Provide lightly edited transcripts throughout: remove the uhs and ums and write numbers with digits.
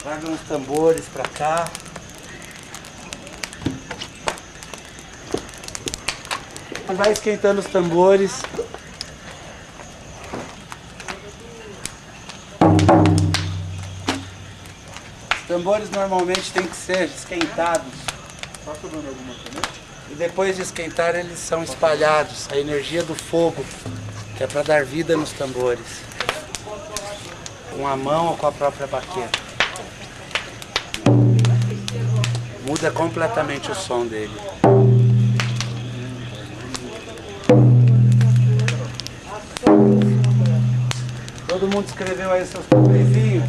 Traga uns tambores pra cá. Vai esquentando os tambores. Os tambores normalmente tem que ser esquentados. E depois de esquentar eles são espalhados. A energia do fogo, que é para dar vida nos tambores. Com a mão ou com a própria baqueta. Muda completamente o som dele. Todo mundo escreveu aí seus papeizinhos?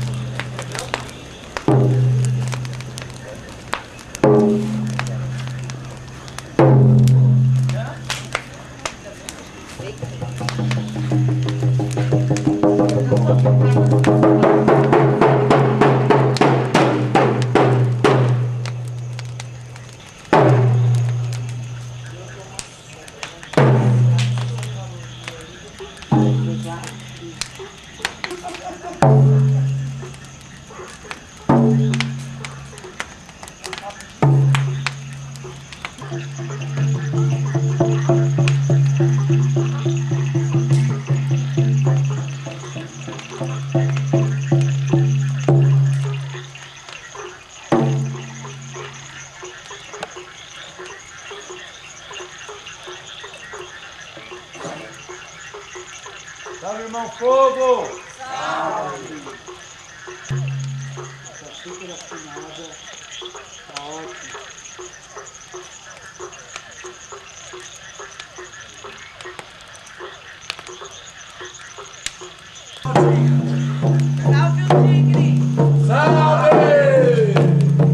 Salve, irmão Fogo! Salve! Tá super afinada, tá ótimo. Salve o tigre! Salve!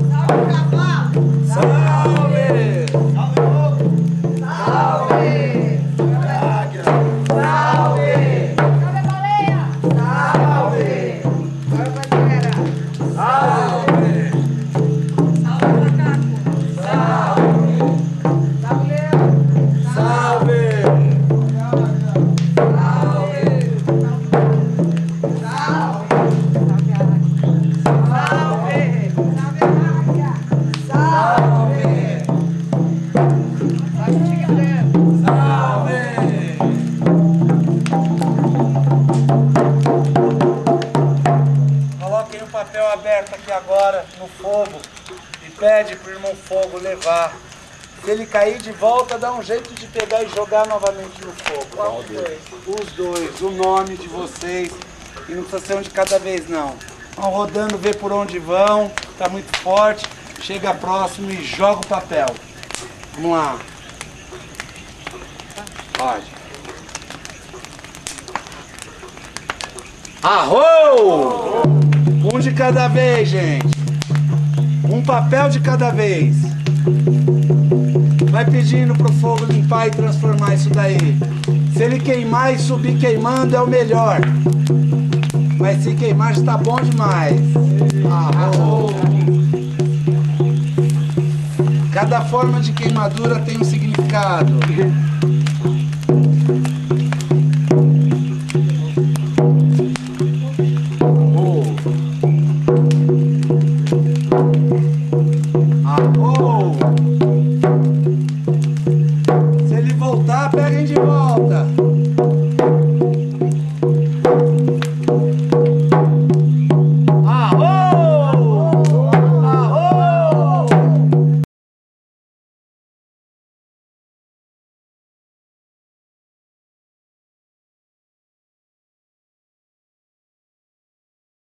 Salve o cavalo! Salve! Salve o fogo! Salve! Salve! Salve a baleia! Salve! Salve a pantera! Salve! Salve o macaco! Salve! Salve o leão! Salve! Coloquem o papel aberto aqui agora no fogo e pede pro irmão Fogo levar. Se ele cair de volta, dá um jeito de pegar e jogar novamente no fogo. Qual os dois? Os dois, o nome de vocês. E não precisa ser um de cada vez, não. Vão rodando, vê por onde vão. Tá muito forte. Chega próximo e joga o papel. Vamos lá. Pode. Arrou! Um de cada vez, gente. Um papel de cada vez. Vai pedindo pro fogo limpar e transformar isso daí. Se ele queimar e subir queimando é o melhor. Mas se queimar já tá bom demais. Arrou! Cada forma de queimadura tem um significado.